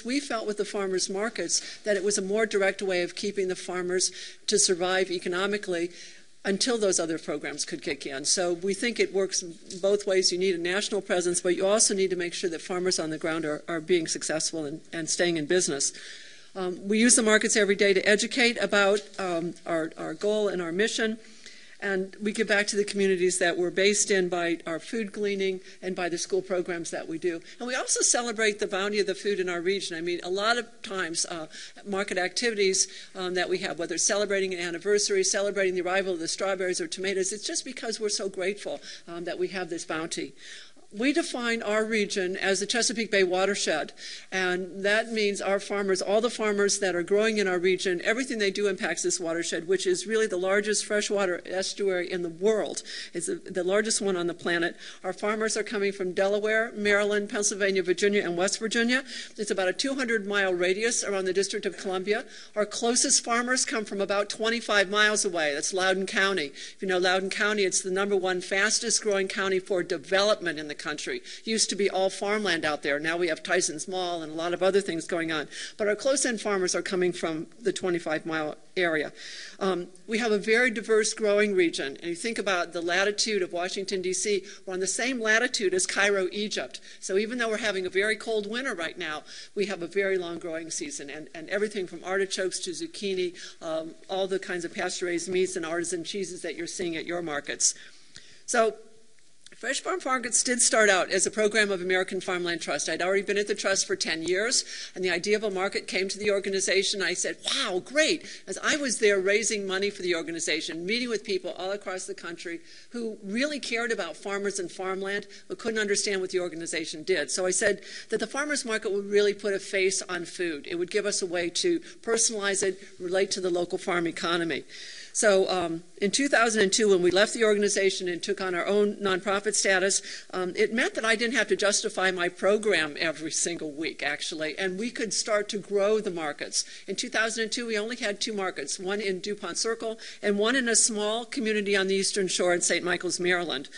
We felt with the farmers markets that it was a more direct way of keeping the farmers to survive economically until those other programs could kick in. So we think it works both ways. You need a national presence, but you also need to make sure that farmers on the ground are being successful and staying in business. We use the markets every day to educate about our goal and our mission. And we give back to the communities that we're based in by our food gleaning and by the school programs that we do. And we also celebrate the bounty of the food in our region. I mean, a lot of times market activities that we have, whether it's celebrating an anniversary, celebrating the arrival of the strawberries or tomatoes, it's just because we're so grateful that we have this bounty. We define our region as the Chesapeake Bay Watershed, and that means our farmers, all the farmers that are growing in our region, everything they do impacts this watershed, which is really the largest freshwater estuary in the world. It's the largest one on the planet. Our farmers are coming from Delaware, Maryland, Pennsylvania, Virginia, and West Virginia. It's about a 200-mile radius around the District of Columbia. Our closest farmers come from about 25 miles away. That's Loudoun County. If you know Loudoun County, it's the #1 fastest growing county for development in the country. Used to be all farmland out there. Now we have Tyson's Mall and a lot of other things going on. But our close-in farmers are coming from the 25-mile area. We have a very diverse growing region. And you think about the latitude of Washington, D.C., we're on the same latitude as Cairo, Egypt. So even though we're having a very cold winter right now, we have a very long growing season. And everything from artichokes to zucchini, all the kinds of pasture-raised meats and artisan cheeses that you're seeing at your markets. So Fresh Farm Markets did start out as a program of American Farmland Trust. I'd already been at the trust for 10 years, and the idea of a market came to the organization. I said, wow, great. As I was there raising money for the organization, meeting with people all across the country who really cared about farmers and farmland, but couldn't understand what the organization did. So I said that the farmers market would really put a face on food. It would give us a way to personalize it, relate to the local farm economy. So in 2002, when we left the organization and took on our own nonprofit status, it meant that I didn't have to justify my program every single week, actually, and we could start to grow the markets. In 2002, we only had 2 markets, one in Dupont Circle and one in a small community on the Eastern Shore in St. Michael's, Maryland.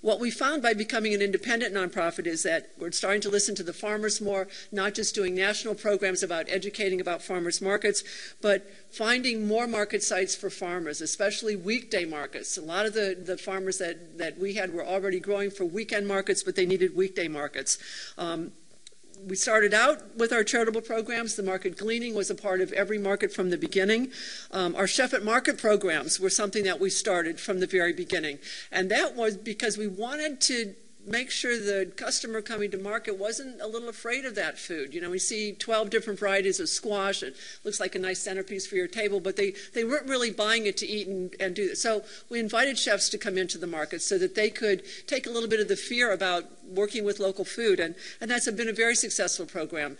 What we found by becoming an independent nonprofit is that we're starting to listen to the farmers more, not just doing national programs about educating about farmers markets, but finding more market sites for farmers, especially weekday markets. A lot of the farmers that we had were already growing for weekend markets, but they needed weekday markets. We started out with our charitable programs. The market gleaning was a part of every market from the beginning. Our Chef at Market programs were something that we started from the very beginning. And that was because we wanted to make sure the customer coming to market wasn't a little afraid of that food. You know, we see 12 different varieties of squash. It looks like a nice centerpiece for your table, but they weren't really buying it to eat and do that. So we invited chefs to come into the market so that they could take a little bit of the fear about working with local food, and that's been a very successful program.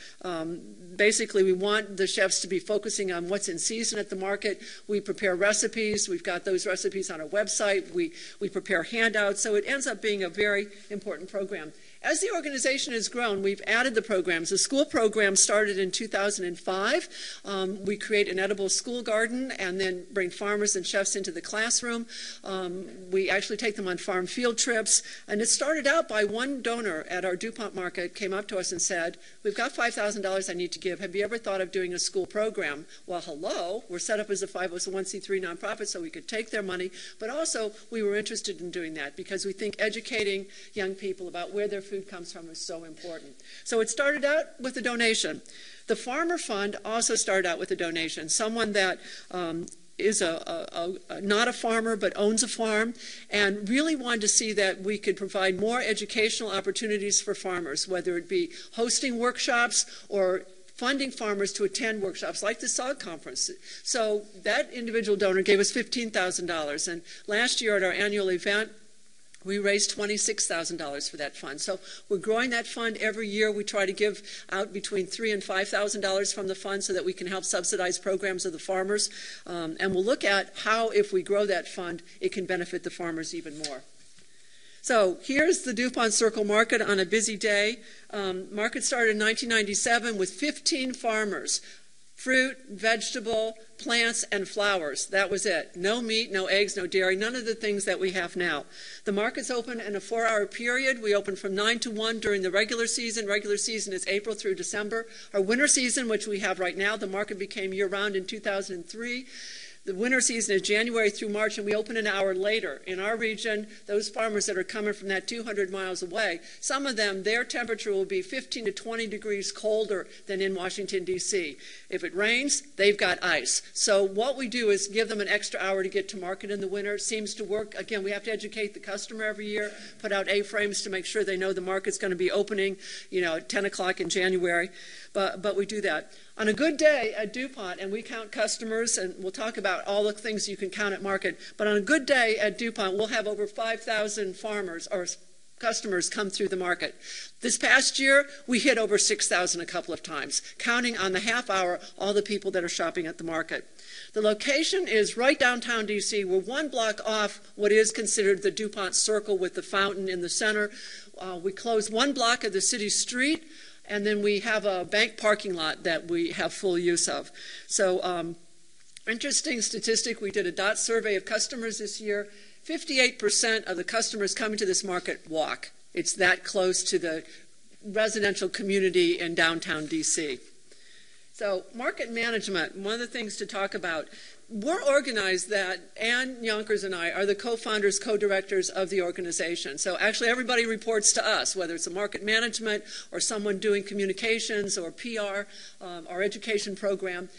Basically, we want the chefs to be focusing on what's in season at the market. We prepare recipes. We've got those recipes on our website. We prepare handouts, so it ends up being a very important program. As the organization has grown, we've added the programs. The school program started in 2005. We create an edible school garden and then bring farmers and chefs into the classroom. We actually take them on farm field trips. And it started out by one donor at our Dupont market came up to us and said, we've got $5,000 I need to give. Have you ever thought of doing a school program? Well, hello. We're set up as a 501c3 nonprofit so we could take their money. But also, we were interested in doing that because we think educating young people about where their food comes from is so important. So it started out with a donation. The Farmer Fund also started out with a donation. Someone that is not a farmer but owns a farm and really wanted to see that we could provide more educational opportunities for farmers, whether it be hosting workshops or funding farmers to attend workshops like the SSAWG conference. So that individual donor gave us $15,000, and last year at our annual event, we raised $26,000 for that fund. So we're growing that fund every year. We try to give out between $3,000 and $5,000 from the fund so that we can help subsidize programs of the farmers. And we'll look at how, if we grow that fund, it can benefit the farmers even more. So here's the Dupont Circle Market on a busy day. Market started in 1997 with 15 farmers. fruit, vegetable, plants, and flowers. That was it. No meat, no eggs, no dairy, none of the things that we have now. The market's open in a 4-hour period. We open from 9 to 1 during the regular season. Regular season is April through December. Our winter season, which we have right now, the market became year-round in 2003. The winter season is January through March, and we open an hour later. In our region, those farmers that are coming from that 200 miles away, some of them, their temperature will be 15 to 20 degrees colder than in Washington, D.C. If it rains, they've got ice. So what we do is give them an extra hour to get to market in the winter. It seems to work. Again, we have to educate the customer every year, put out A-frames to make sure they know the market's going to be opening, at 10 o'clock in January. But we do that. On a good day at Dupont, and we count customers, and we'll talk about all the things you can count at market, but on a good day at Dupont, we'll have over 5,000 farmers or customers come through the market. This past year, we hit over 6,000 a couple of times, counting on the half hour all the people that are shopping at the market. The location is right downtown D.C. We're 1 block off what is considered the Dupont Circle with the fountain in the center. We close 1 block of the city street, and then we have a bank parking lot that we have full use of. So interesting statistic, we did a DOT survey of customers this year. 58% of the customers coming to this market walk. It's that close to the residential community in downtown D.C. So market management, one of the things to talk about. We're organized that Ann Yonkers and I are the co-founders, co-directors of the organization. So actually everybody reports to us, whether it's a market management or someone doing communications or PR, our education program.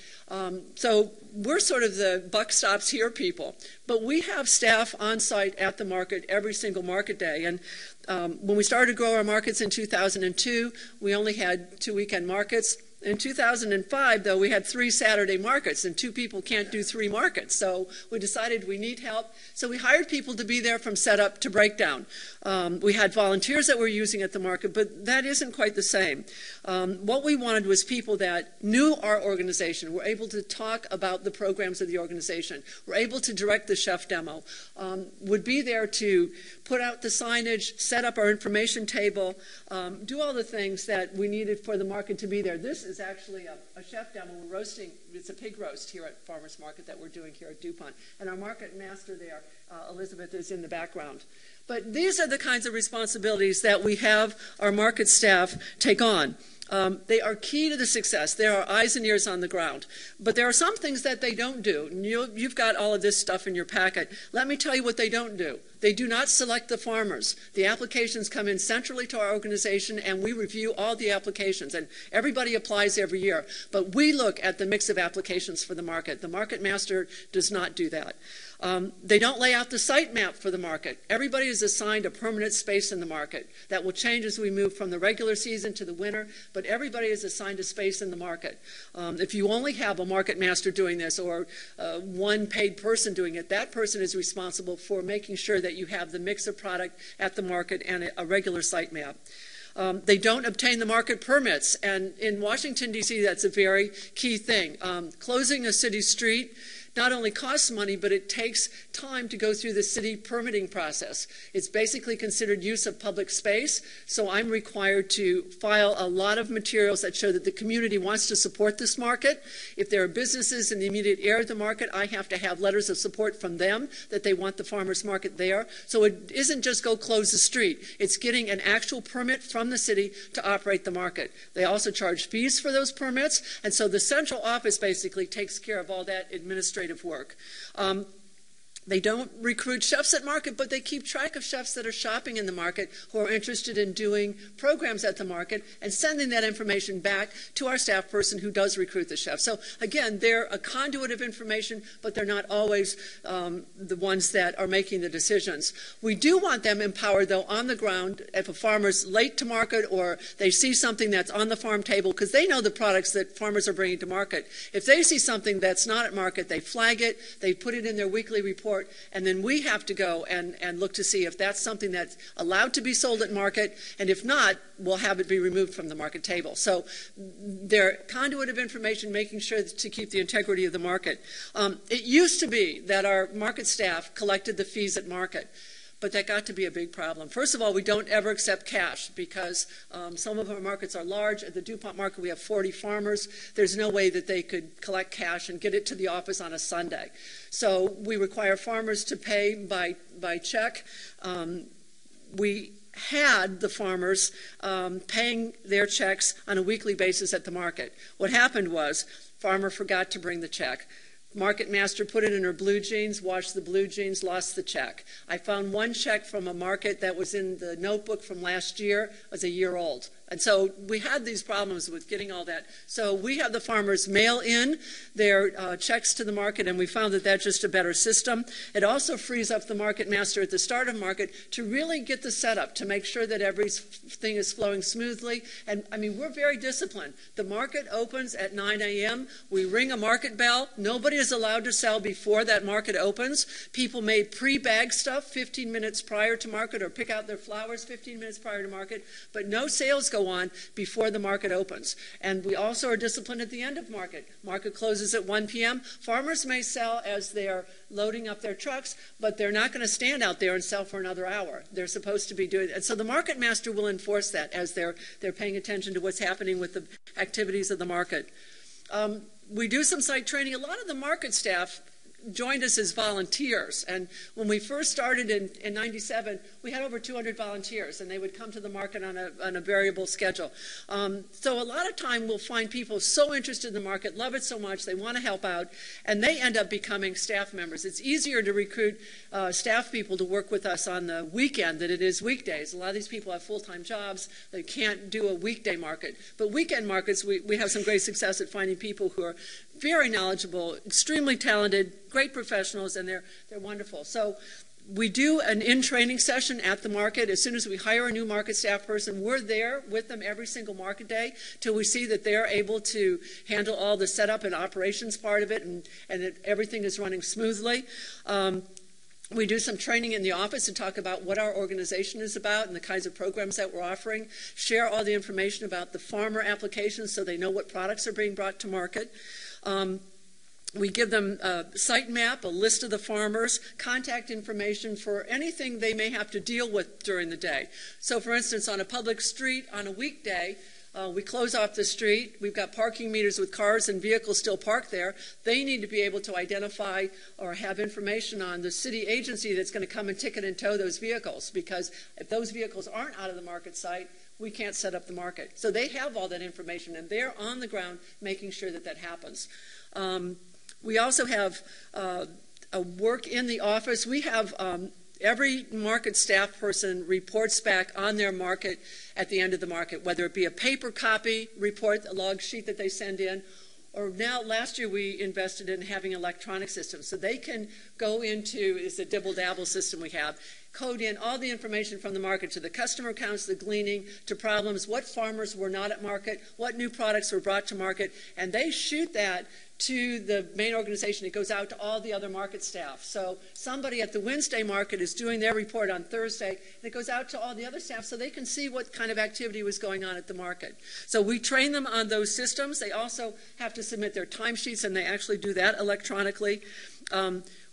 So we're sort of the buck stops here people. But we have staff on site at the market every single market day. And when we started to grow our markets in 2002, we only had 2 weekend markets. In 2005, though, we had 3 Saturday markets, and 2 people can't do 3 markets. So we decided we need help. So we hired people to be there from setup to breakdown. We had volunteers that we're using at the market, but that isn't quite the same. What we wanted was people that knew our organization, were able to talk about the programs of the organization, were able to direct the chef demo, would be there to put out the signage, set up our information table, do all the things that we needed for the market to be there. This is actually a chef demo. We're roasting, it's a pig roast here at Farmers Market that we're doing here at Dupont. And our market master there, Elizabeth, is in the background. But these are the kinds of responsibilities that we have our market staff take on. They are key to the success. There are eyes and ears on the ground. But there are some things that they don't do. And you've got all of this stuff in your packet. Let me tell you what they don't do. They do not select the farmers. The applications come in centrally to our organization, and we review all the applications. And everybody applies every year. But we look at the mix of applications for the market. The market master does not do that. They don't lay out the site map for the market. Everybody is assigned a permanent space in the market. That will change as we move from the regular season to the winter, but everybody is assigned a space in the market. If you only have a market master doing this or one paid person doing it, that person is responsible for making sure that you have the mix of product at the market and a regular site map. They don't obtain the market permits, and in Washington, D.C., that's a very key thing. Closing a city street not only costs money, but it takes time to go through the city permitting process. It's basically considered use of public space, so I'm required to file a lot of materials that show that the community wants to support this market. If there are businesses in the immediate area of the market, I have to have letters of support from them that they want the farmers market there. So it isn't just go close the street. It's getting an actual permit from the city to operate the market. They also charge fees for those permits, and so the central office basically takes care of all that administrative work. They don't recruit chefs at market, but they keep track of chefs that are shopping in the market who are interested in doing programs at the market and sending that information back to our staff person who does recruit the chef. So again, they're a conduit of information, but they're not always the ones that are making the decisions. We do want them empowered, though, on the ground if a farmer's late to market or they see something that's on the farm table, because they know the products that farmers are bringing to market. If they see something that's not at market, they flag it, they put it in their weekly report, and then we have to go and look to see if that's something that's allowed to be sold at market, and if not, we'll have it be removed from the market table. So they're conduit of information, making sure to keep the integrity of the market. It used to be that our market staff collected the fees at market. but that got to be a big problem. First of all, we don't ever accept cash because some of our markets are large. At the Dupont market, we have 40 farmers. There's no way that they could collect cash and get it to the office on a Sunday. So we require farmers to pay by check. We had the farmers paying their checks on a weekly basis at the market. What happened was, farmer forgot to bring the check. Market master put it in her blue jeans, washed the blue jeans, lost the check. I found one check from a market that was in the notebook from last year, was a year old. And so we had these problems with getting all that. So we have the farmers mail in their checks to the market, and we found that that's just a better system. It also frees up the market master at the start of market to really get the setup, to make sure that everything is flowing smoothly. And I mean, we're very disciplined. The market opens at 9 a.m. We ring a market bell. Nobody is allowed to sell before that market opens. People may pre-bag stuff 15 minutes prior to market or pick out their flowers 15 minutes prior to market, but no sales go on before the market opens. And we also are disciplined at the end of market. Market closes at 1 p.m. Farmers may sell as they're loading up their trucks, but they're not going to stand out there and sell for another hour. They're supposed to be doing it. And so the market master will enforce that as they're paying attention to what's happening with the activities of the market. We do some site training. A lot of the market staff joined us as volunteers, and when we first started in 97, we had over 200 volunteers, and they would come to the market on a variable schedule. So a lot of time we'll find people so interested in the market, love it so much, they want to help out, and they end up becoming staff members. It's easier to recruit staff people to work with us on the weekend than it is weekdays. A lot of these people have full-time jobs. They can't do a weekday market. But weekend markets, we have some great success at finding people who are very knowledgeable, extremely talented, great professionals, and they're wonderful. So we do an in-training session at the market. As soon as we hire a new market staff person, we're there with them every single market day till we see that they're able to handle all the setup and operations part of it, and that everything is running smoothly. We do some training in the office to talk about what our organization is about and the kinds of programs that we're offering, share all the information about the farmer applications so they know what products are being brought to market. We give them a site map, a list of the farmers, contact information for anything they may have to deal with during the day. So for instance, on a public street on a weekday, we close off the street. We've got parking meters with cars and vehicles still parked there. They need to be able to identify or have information on the city agency that's going to come and ticket and tow those vehicles, because if those vehicles aren't out of the market site, we can't set up the market. So they have all that information, and they're on the ground making sure that that happens. We also have a work in the office. We have every market staff person reports back on their market at the end of the market, whether it be a paper copy report, a log sheet that they send in, or now last year we invested in having electronic systems. So they can go into, it's a dibble-dabble system we have, code in all the information from the market to the customer counts, the gleaning, to problems, what farmers were not at market, what new products were brought to market, and they shoot that to the main organization. It goes out to all the other market staff. So somebody at the Wednesday market is doing their report on Thursday, and it goes out to all the other staff so they can see what kind of activity was going on at the market. So we train them on those systems. They also have to submit their timesheets, and they actually do that electronically.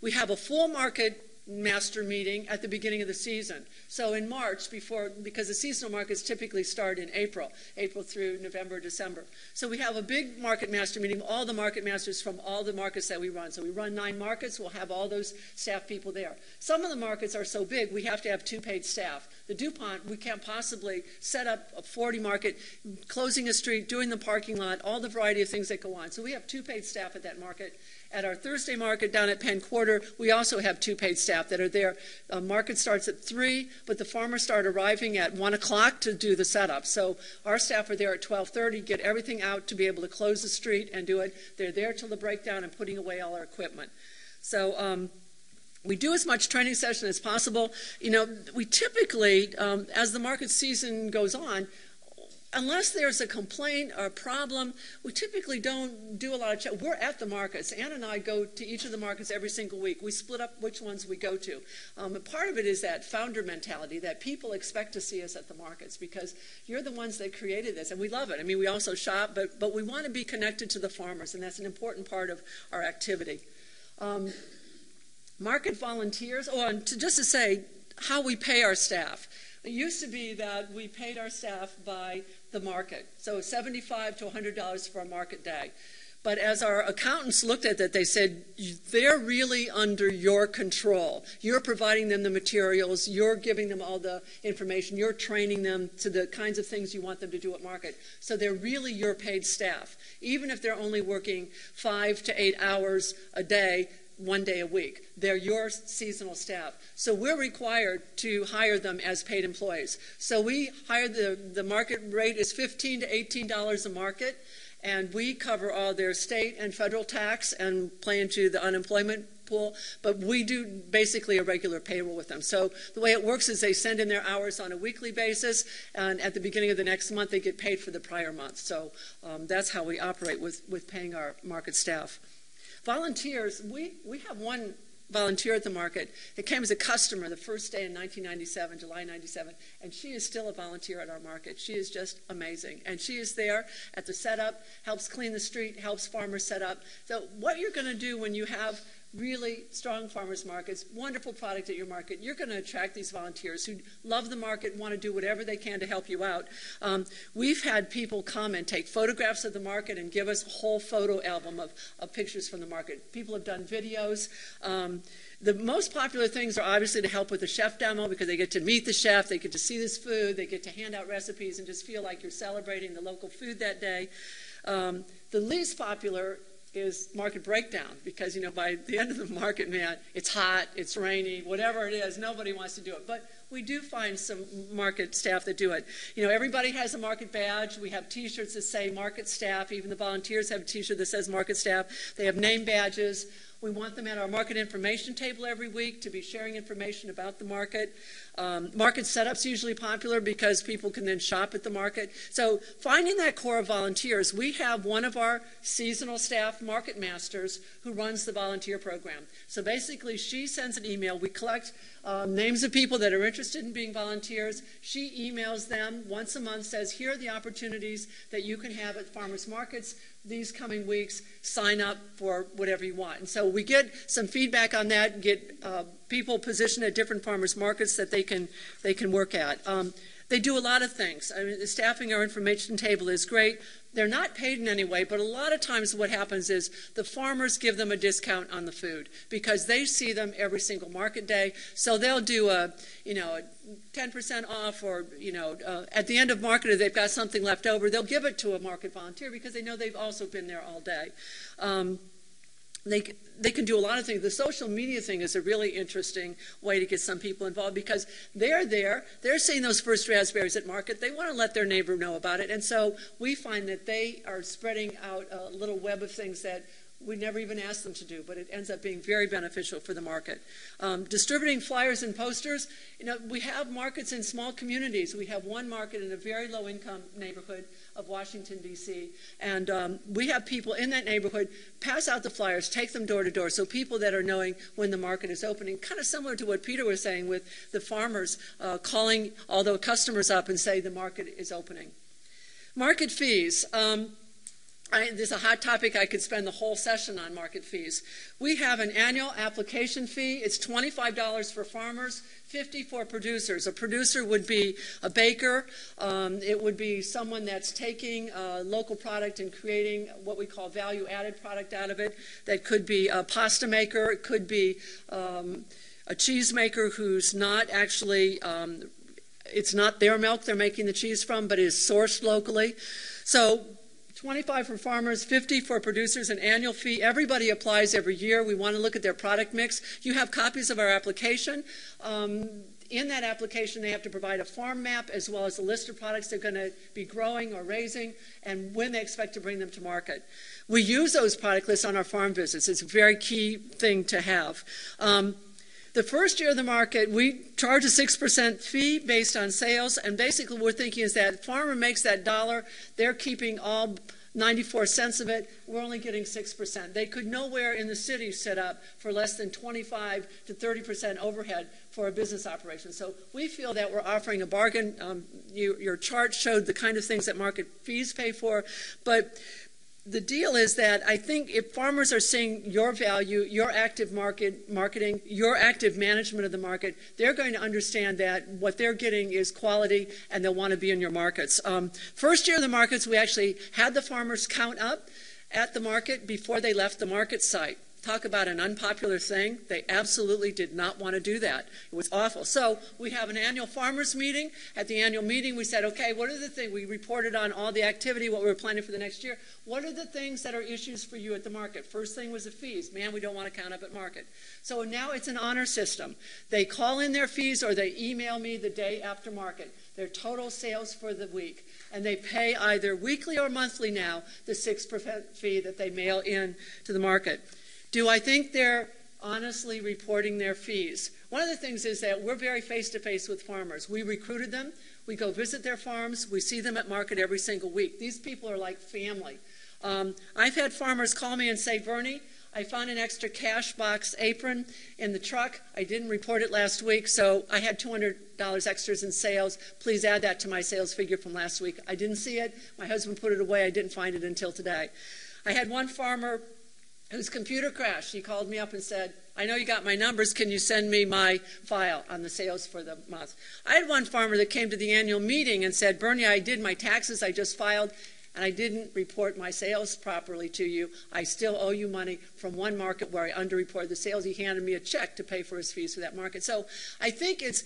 We have a full market master meeting at the beginning of the season. So in March, because the seasonal markets typically start in April through November, December. So we have a big market master meeting, all the market masters from all the markets that we run. So we run 9 markets, we'll have all those staff people there. Some of the markets are so big, we have to have 2 paid staff. The Dupont, we can't possibly set up a 40 market, closing a street, doing the parking lot, all the variety of things that go on. So we have 2 paid staff at that market. At our Thursday market down at Penn Quarter, we also have 2 paid staff that are there. Market starts at 3, but the farmers start arriving at 1 o'clock to do the setup. So our staff are there at 12:30, get everything out to be able to close the street and do it. They're there till the breakdown and putting away all our equipment. So we do as much training session as possible. You know, we typically, as the market season goes on, unless there's a complaint or a problem, we typically don't do a lot of check. We're at the markets. Ann and I go to each of the markets every single week. We split up which ones we go to. And part of it is that founder mentality that people expect to see us at the markets because you're the ones that created this, and we love it. I mean, we also shop, but we want to be connected to the farmers, and that's an important part of our activity. Market volunteers, just to say, how we pay our staff. It used to be that we paid our staff by the market, so $75 to $100 for a market day. But as our accountants looked at that, they said, they're really under your control. You're providing them the materials, you're giving them all the information, you're training them to the kinds of things you want them to do at market. So they're really your paid staff. Even if they're only working 5 to 8 hours a day, 1 day a week. They're your seasonal staff. So we're required to hire them as paid employees. So we hire the market rate is $15 to $18 a market. And we cover all their state and federal tax and play into the unemployment pool, but we do basically a regular payroll with them. So the way it works is they send in their hours on a weekly basis, and at the beginning of the next month they get paid for the prior month. So that's how we operate with paying our market staff. Volunteers, we have one volunteer at the market. It came as a customer the first day in 1997, July 97, and she is still a volunteer at our market. She is just amazing. And she is there at the setup, helps clean the street, helps farmers set up. So what you're going to do when you have really strong farmers markets, wonderful product at your market, you're going to attract these volunteers who love the market, want to do whatever they can to help you out. We've had people come and take photographs of the market and give us a whole photo album of pictures from the market. People have done videos. The most popular things are obviously to help with the chef demo because they get to meet the chef, they get to see this food, they get to hand out recipes and just feel like you're celebrating the local food that day. The least popular is market breakdown because, you know, by the end of the market, man, it's hot, it's rainy, whatever it is, nobody wants to do it. But we do find some market staff that do it. You know, everybody has a market badge. We have T-shirts that say market staff. Even the volunteers have a T-shirt that says market staff. They have name badges. We want them at our market information table every week to be sharing information about the market. Market setup's usually popular because people can then shop at the market. So finding that core of volunteers, we have one of our seasonal staff market masters who runs the volunteer program. So basically she sends an email. We collect names of people that are interested in being volunteers. She emails them once a month, says, here are the opportunities that you can have at farmers markets these coming weeks. Sign up for whatever you want. And so we get some feedback on that and get people positioned at different farmers markets that they can work at. They do a lot of things. I mean, staffing our information table is great. They're not paid in any way, but a lot of times what happens is the farmers give them a discount on the food because they see them every single market day. So they'll do a 10% off, or at the end of market, if they've got something left over, they'll give it to a market volunteer because they know they've also been there all day. They can do a lot of things. The social media thing is a really interesting way to get some people involved because they're there, they're seeing those first raspberries at market, they want to let their neighbor know about it, and so we find that they are spreading out a little web of things that we never even asked them to do, but it ends up being very beneficial for the market. Distributing flyers and posters, we have markets in small communities. We have one market in a very low-income neighborhood of Washington, D.C., and we have people in that neighborhood pass out the flyers, take them door to door, so people that are knowing when the market is opening, kind of similar to what Peter was saying with the farmers calling all the customers up and say the market is opening. Market fees. This is a hot topic. I could spend the whole session on market fees. We have an annual application fee. It's $25 for farmers, $50 for producers. A producer would be a baker. It would be someone that's taking a local product and creating what we call value-added product out of it. That could be a pasta maker. It could be a cheese maker who's not actually, it's not their milk they're making the cheese from, but is sourced locally. So $25 for farmers, $50 for producers, an annual fee. Everybody applies every year. We want to look at their product mix. You have copies of our application. In that application, they have to provide a farm map as well as a list of products they're going to be growing or raising and when they expect to bring them to market. We use those product lists on our farm visits. It's a very key thing to have. The first year of the market, we charge a 6% fee based on sales, and basically what we're thinking is that farmer makes that dollar, they're keeping all 94 cents of it, we're only getting 6%. They could nowhere in the city set up for less than 25 to 30% overhead for a business operation. So we feel that we're offering a bargain. Your chart showed the kind of things that market fees pay for, but the deal is that I think if farmers are seeing your value, your active marketing, your active management of the market, they're going to understand that what they're getting is quality and they'll want to be in your markets. First year of the markets, we actually had the farmers count up at the market before they left the market site. Talk about an unpopular thing. They absolutely did not want to do that. It was awful. So we have an annual farmers meeting. At the annual meeting, we said, okay, what are the things? We reported on all the activity, what we were planning for the next year. What are the things that are issues for you at the market? First thing was the fees. Man, we don't want to count up at market. So now it's an honor system. They call in their fees or they email me the day after market, their total sales for the week. And they pay either weekly or monthly now the 6% fee that they mail in to the market. Do I think they're honestly reporting their fees? One of the things is that we're very face-to-face with farmers. We recruited them. We go visit their farms. We see them at market every single week. These people are like family. I've had farmers call me and say, Bernie, I found an extra cash box apron in the truck. I didn't report it last week, so I had $200 extras in sales. Please add that to my sales figure from last week. I didn't see it. My husband put it away. I didn't find it until today. I had one farmer whose computer crashed. He called me up and said, I know you got my numbers. Can you send me my file on the sales for the month? I had one farmer that came to the annual meeting and said, Bernie, I did my taxes. I just filed, and I didn't report my sales properly to you. I still owe you money from one market where I underreported the sales. He handed me a check to pay for his fees for that market. So I think it's,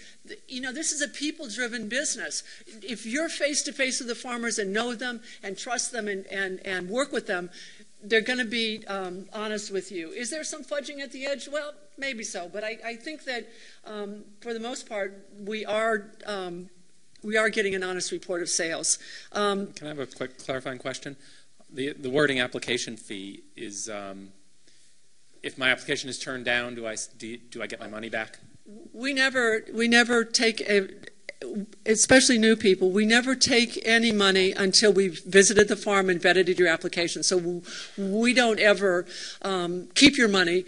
this is a people-driven business. If you're face-to-face with the farmers and know them and trust them and work with them, they're going to be honest with you. Is there some fudging at the edge? Well, maybe so. But I think that for the most part, we are getting an honest report of sales. Can I have a quick clarifying question? The wording application fee is, if my application is turned down, do I get my money back? We never take especially new people, we never take any money until we've visited the farm and vetted your application. So we don't ever keep your money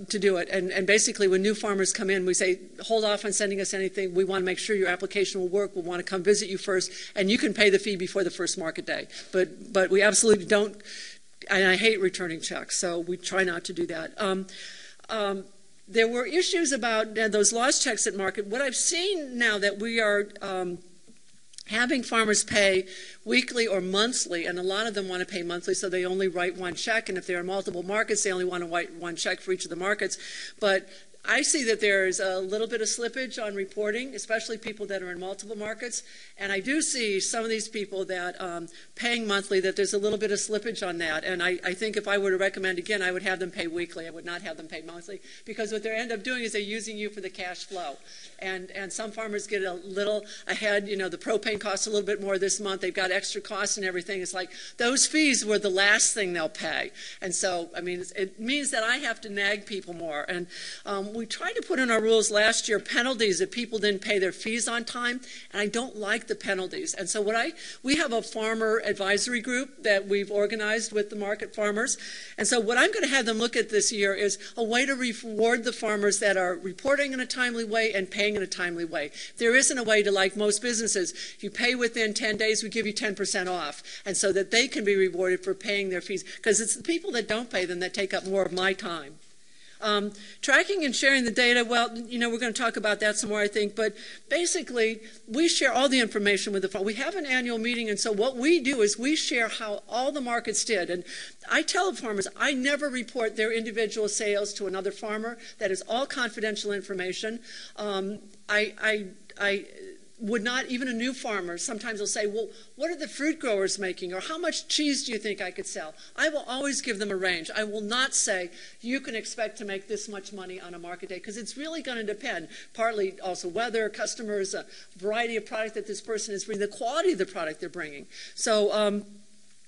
to do it. And basically, when new farmers come in, we say, hold off on sending us anything. We want to make sure your application will work. We want to come visit you first, and you can pay the fee before the first market day. But we absolutely don't, and I hate returning checks, so we try not to do that. There were issues about those lost checks at market. What I've seen now that we are having farmers pay weekly or monthly, and a lot of them want to pay monthly, so they only write one check, and if there are multiple markets, they only want to write one check for each of the markets. But I see that there's a little bit of slippage on reporting, especially people that are in multiple markets. And I do see some of these people that paying monthly, that there's a little bit of slippage on that. And I think if I were to recommend again, I would have them pay weekly. I would not have them pay monthly, because what they end up doing is they're using you for the cash flow. And some farmers get a little ahead. The propane costs a little bit more this month. They've got extra costs and everything. It's like those fees were the last thing they'll pay. And so, I mean, it means that I have to nag people more. And we tried to put in our rules last year penalties if people didn't pay their fees on time, and I don't like the penalties. And so we have a farmer advisory group that we've organized with the market farmers. And so what I'm going to have them look at this year is a way to reward the farmers that are reporting in a timely way and paying in a timely way. There isn't a way to, like most businesses, if you pay within 10 days, we give you 10% off, and so that they can be rewarded for paying their fees, because it's the people that don't pay them that take up more of my time. Tracking and sharing the data, well, we're going to talk about that some more, I think, but basically, we share all the information with the farm. We have an annual meeting, and so what we do is we share how all the markets did. And I tell the farmers, I never report their individual sales to another farmer. That is all confidential information. I would not, even a new farmer, sometimes will say, well, what are the fruit growers making? Or how much cheese do you think I could sell? I will always give them a range. I will not say, you can expect to make this much money on a market day, because it's really going to depend. Partly also weather, customers, a variety of product that this person is bringing, the quality of the product they're bringing. So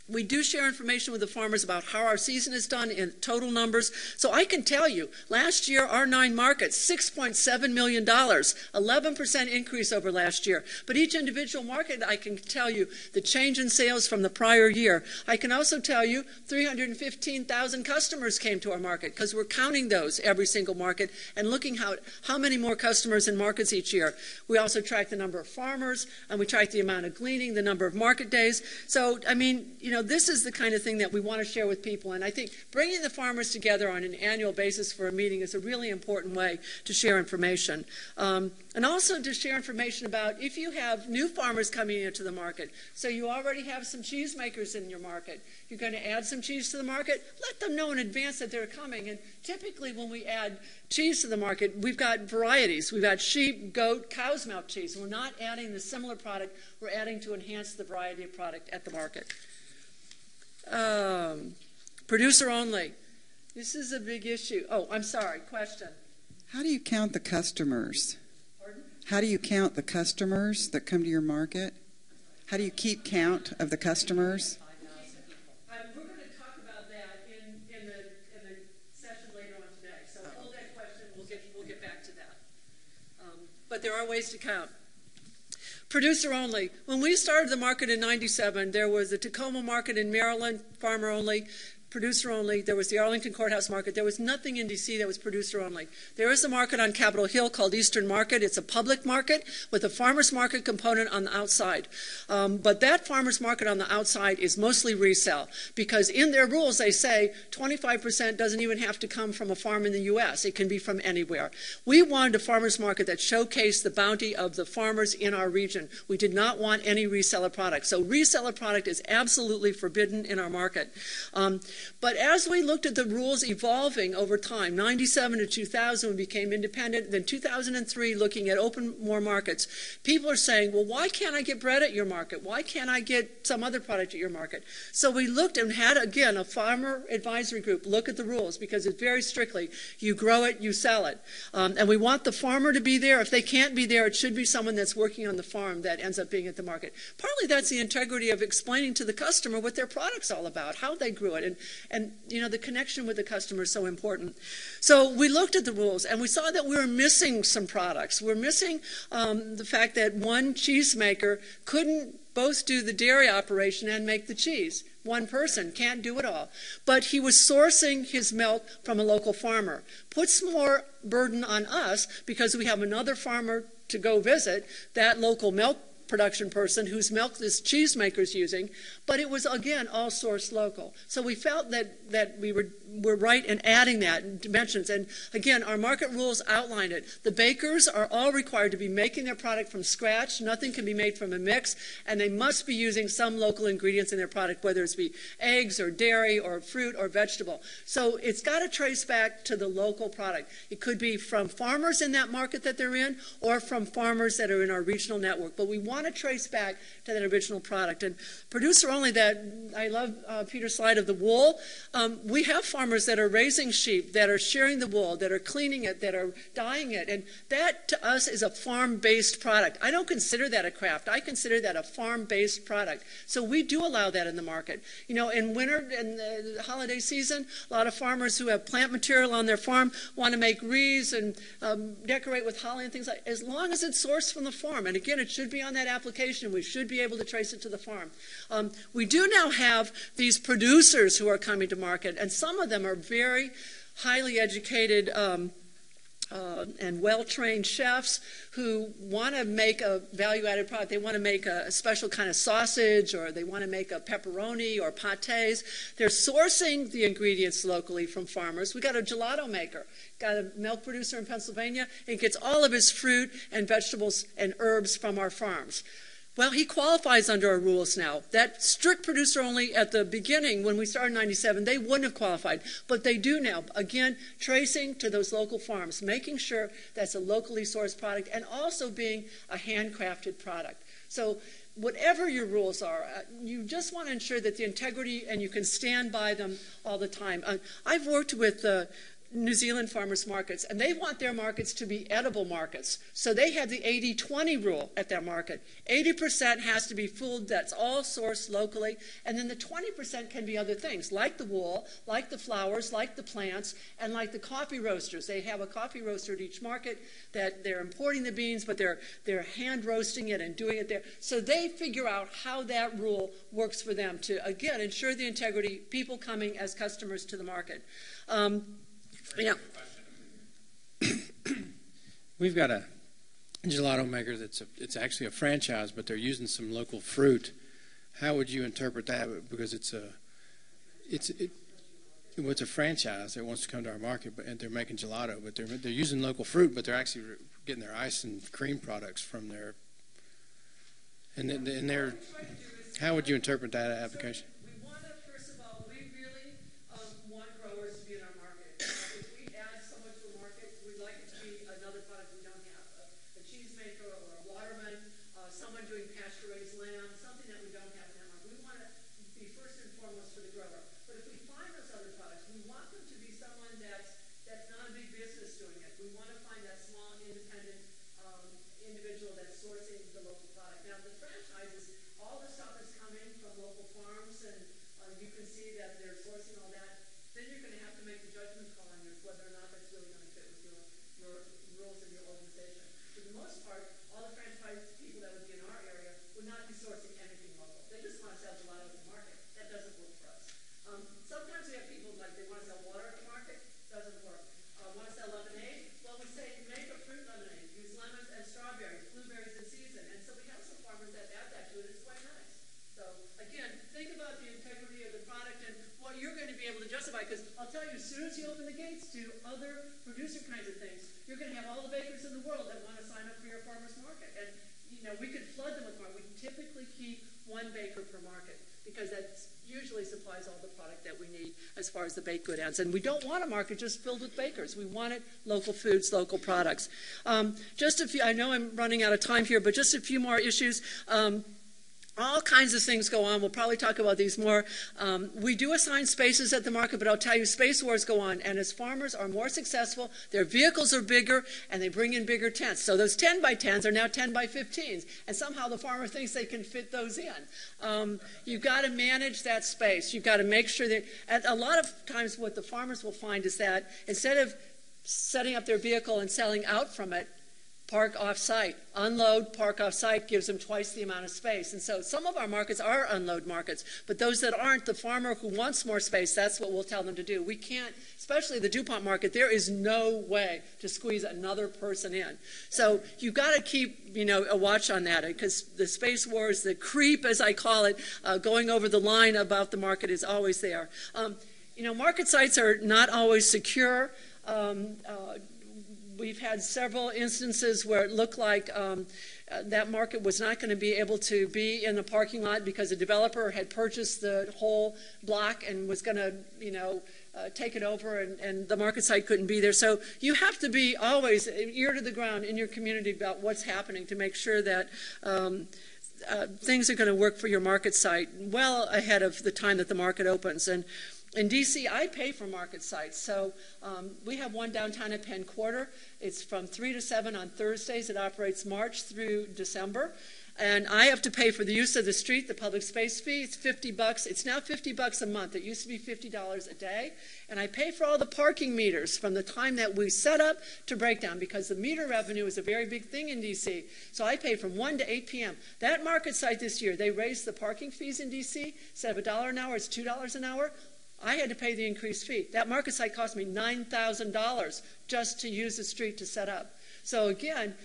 we do share information with the farmers about how our season is done in total numbers. So I can tell you, last year, our 9 markets, $6.7 million, 11% increase over last year. But each individual market, I can tell you the change in sales from the prior year. I can also tell you 315,000 customers came to our market, because we're counting those every single market and looking how many more customers in markets each year. We also track the number of farmers, and we track the amount of gleaning, the number of market days. So, I mean, this is the kind of thing that we want to share with people. And I think bringing the farmers together on an annual basis for a meeting is a really important way to share information. And also to share information about if you have new farmers coming into the market. So you already have some cheesemakers in your market. You're going to add some cheese to the market. Let them know in advance that they're coming. And typically when we add cheese to the market, we've got varieties. We've got sheep, goat, cow's milk cheese. We're not adding the similar product. We're adding to enhance the variety of product at the market. Producer only. This is a big issue. Oh, I'm sorry. Question. How do you count the customers? Pardon? How do you count the customers that come to your market? How do you keep count of the customers? We're going to talk about that in the session later on today. So hold that question. We'll get back to that. But there are ways to count. Producer only. When we started the market in '97, there was the Tacoma market in Maryland, farmer only. Producer only. There was the Arlington Courthouse Market. There was nothing in D.C. that was producer only. There is a market on Capitol Hill called Eastern Market. It's a public market with a farmers market component on the outside. But that farmers market on the outside is mostly resale because in their rules they say 25% doesn't even have to come from a farm in the U.S. It can be from anywhere. We wanted a farmers market that showcased the bounty of the farmers in our region. We did not want any reseller product. So reseller product is absolutely forbidden in our market. But as we looked at the rules evolving over time, 97 to 2000 we became independent, then 2003 looking at open more markets, people are saying, well, why can't I get bread at your market? Why can't I get some other product at your market? So we looked and had, again, a farmer advisory group look at the rules because it's very strictly, you grow it, you sell it. And we want the farmer to be there. If they can't be there, it should be someone that's working on the farm that ends up being at the market. Partly that's the integrity of explaining to the customer what their product's all about, how they grew it, and the connection with the customer is so important. So we looked at the rules and we saw that we were missing some products. We're missing the fact that one cheesemaker couldn't both do the dairy operation and make the cheese. One person can't do it all. But he was sourcing his milk from a local farmer. Puts more burden on us because we have another farmer to go visit, that local milk production person whose milk this cheesemaker's using, but it was, again, all sourced local. So we felt that we were right in adding that in dimensions. And again, our market rules outline it. The bakers are all required to be making their product from scratch. Nothing can be made from a mix, and they must be using some local ingredients in their product, whether it's be eggs or dairy or fruit or vegetable. So it's got to trace back to the local product. It could be from farmers in that market that they're in or from farmers that are in our regional network. But we want to trace back to that original product. And producer only, that I love Peter's slide of the wool. We have farmers that are raising sheep, that are shearing the wool, that are cleaning it, that are dyeing it. And that to us is a farm-based product. I don't consider that a craft. I consider that a farm-based product. So we do allow that in the market. In winter and the holiday season, a lot of farmers who have plant material on their farm want to make wreaths and decorate with holly and things like that, as long as it's sourced from the farm. And again, it should be on that application. We should be able to trace it to the farm. We do now have these producers who are coming to market, and some of them are very highly educated and well-trained chefs who want to make a value-added product. They want to make a special kind of sausage, or they want to make a pepperoni or pâtés. They're sourcing the ingredients locally from farmers. We got a gelato maker, got a milk producer in Pennsylvania, and gets all of his fruit and vegetables and herbs from our farms. Well, he qualifies under our rules now. That strict producer only at the beginning, when we started in '97, they wouldn't have qualified, but they do now. Again, tracing to those local farms, making sure that's a locally sourced product, and also being a handcrafted product. So whatever your rules are, you just want to ensure that the integrity, and you can stand by them all the time. I've worked with New Zealand farmers markets, and they want their markets to be edible markets. So they have the 80-20 rule at their market. 80% has to be food that's all sourced locally, and then the 20% can be other things, like the wool, like the flowers, like the plants, and like the coffee roasters. They have a coffee roaster at each market that they're importing the beans, but they're hand roasting it and doing it there. So they figure out how that rule works for them to, again, ensure the integrity, people coming as customers to the market. Yeah. We've got a gelato maker it's actually a franchise, but they're using some local fruit how would you interpret that? Because it's a franchise that wants to come to our market, and they're making gelato, but they're using local fruit, but they're actually getting their ice and cream products from their. And they're. How would you interpret that application? We want to, first of all, we really want growers to be in our market. If we add someone to a market, we'd like it to be another product we don't have, a cheesemaker or a waterman, someone doing pasture-raised lamb, something that we don't have in that market. We want to be first and foremost for the grower. But if we find those other products, we want them to be someone that's not a big business doing it. We want to find that small, independent individual that's sourcing the local product. Now, the franchises, all the stuff is coming from local farms, and you can see that they're sourcing all that. Then you're going to have to make the judgment call on whether or not that's really going to fit with your rules and your organization. For the most part, all the franchise people that would be in our area would not be sourcing anything local. They just want to sell gelato at the market. That doesn't work for us. Sometimes we have people like they want to sell water at the market. Doesn't work. Want to sell lemonade? Well, we say make a fruit lemonade. Use lemons and strawberries, blueberries in season. And so we have some farmers that add that to it. It's quite nice. So again, think about the integrity of the product and what you're going to be able to justify. Because I'll tell you, as soon as you open the gates to other producer kinds of things, you're going to have all the bakers in the world that want to sign up for your farmer's market. And we could flood them with more. We typically keep one baker per market because that usually supplies all the product that we need as far as the baked good ends. And we don't want a market just filled with bakers. We want it local foods, local products. Just a few, I know I'm running out of time here, but just a few more issues. All kinds of things go on. We'll probably talk about these more. We do assign spaces at the market, but I'll tell you, space wars go on. And as farmers are more successful, their vehicles are bigger, and they bring in bigger tents. So those 10 by 10s are now 10 by 15s. And somehow the farmer thinks they can fit those in. You've got to manage that space. You've got to make sure that, and a lot of times what the farmers will find is that instead of setting up their vehicle and selling out from it, park off-site. Unload, park off-site gives them twice the amount of space. And so some of our markets are unload markets, but those that aren't, the farmer who wants more space, that's what we'll tell them to do. We can't, especially the Dupont market, there is no way to squeeze another person in. So you've got to keep, a watch on that, because the space wars, the creep, as I call it, going over the line about the market is always there. Market sites are not always secure. We've had several instances where it looked like that market was not going to be able to be in the parking lot because a developer had purchased the whole block and was going to, take it over, and the market site couldn't be there. So you have to be always ear to the ground in your community about what's happening to make sure that things are going to work for your market site well ahead of the time that the market opens. And in D.C., I pay for market sites. So we have one downtown at Penn Quarter. It's from 3 to 7 on Thursdays. It operates March through December. And I have to pay for the use of the street, the public space fee. It's $50. It's now $50 a month. It used to be $50 a day. And I pay for all the parking meters from the time that we set up to breakdown, because the meter revenue is a very big thing in D.C. So I pay from 1 to 8 p.m. That market site this year, they raised the parking fees in D.C. Instead of $1 an hour, it's $2 an hour. I had to pay the increased fee. That market site cost me $9,000 just to use the street to set up. So again,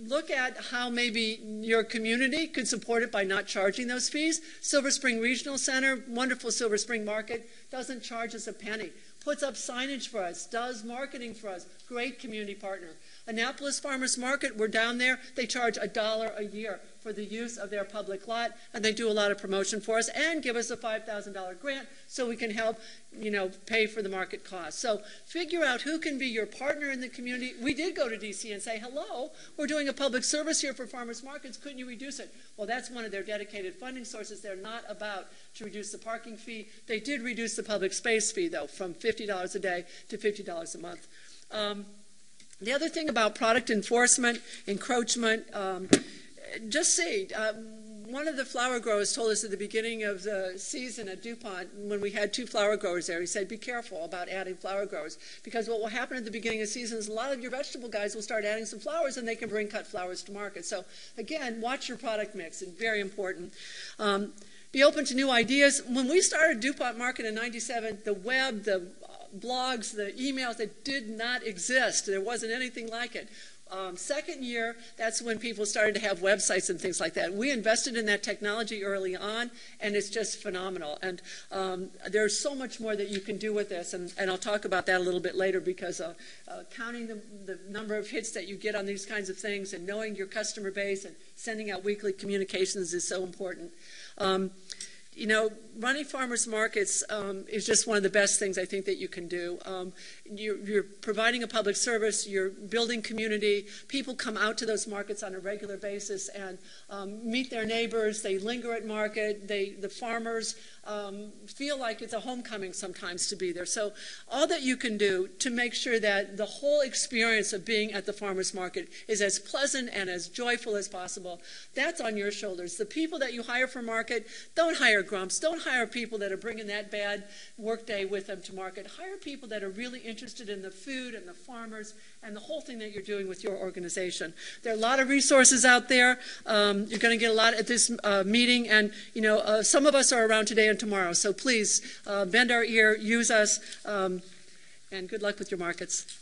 look at how maybe your community could support it by not charging those fees. Silver Spring Regional Center, wonderful Silver Spring Market, doesn't charge us a penny. Puts up signage for us, does marketing for us, great community partner. Annapolis Farmers Market, we're down there, they charge $1 a year for the use of their public lot, and they do a lot of promotion for us and give us a $5,000 grant so we can help, pay for the market costs. So figure out who can be your partner in the community. We did go to D.C. and say, hello, we're doing a public service here for farmers markets. Couldn't you reduce it? Well, that's one of their dedicated funding sources. They're not about to reduce the parking fee. They did reduce the public space fee, though, from $50 a day to $50 a month. The other thing about product enforcement, encroachment, just see, one of the flower growers told us at the beginning of the season at Dupont, when we had 2 flower growers there, he said, be careful about adding flower growers, because what will happen at the beginning of the season is a lot of your vegetable guys will start adding some flowers, and they can bring cut flowers to market. So again, watch your product mix, and very important. Be open to new ideas. When we started Dupont Market in '97, the web, the blogs, the emails, that did not exist. There wasn't anything like it. Second year, that's when people started to have websites and things like that. We invested in that technology early on, and it's just phenomenal. And there's so much more that you can do with this, and I'll talk about that a little bit later, because counting the number of hits that you get on these kinds of things and knowing your customer base and sending out weekly communications is so important. You know, running farmers markets is just one of the best things I think that you can do. You're providing a public service, you're building community. People come out to those markets on a regular basis and meet their neighbors. They linger at market. The farmers feel like it's a homecoming sometimes to be there. So all that you can do to make sure that the whole experience of being at the farmers market is as pleasant and as joyful as possible, that's on your shoulders. The people that you hire for market, don't hire grumps. Don't hire people that are bringing that bad work day with them to market. Hire people that are really interested in the food and the farmers and the whole thing that you're doing with your organization. There are a lot of resources out there. You're going to get a lot at this meeting, and you know, some of us are around today and tomorrow. So please bend our ear, use us, and good luck with your markets.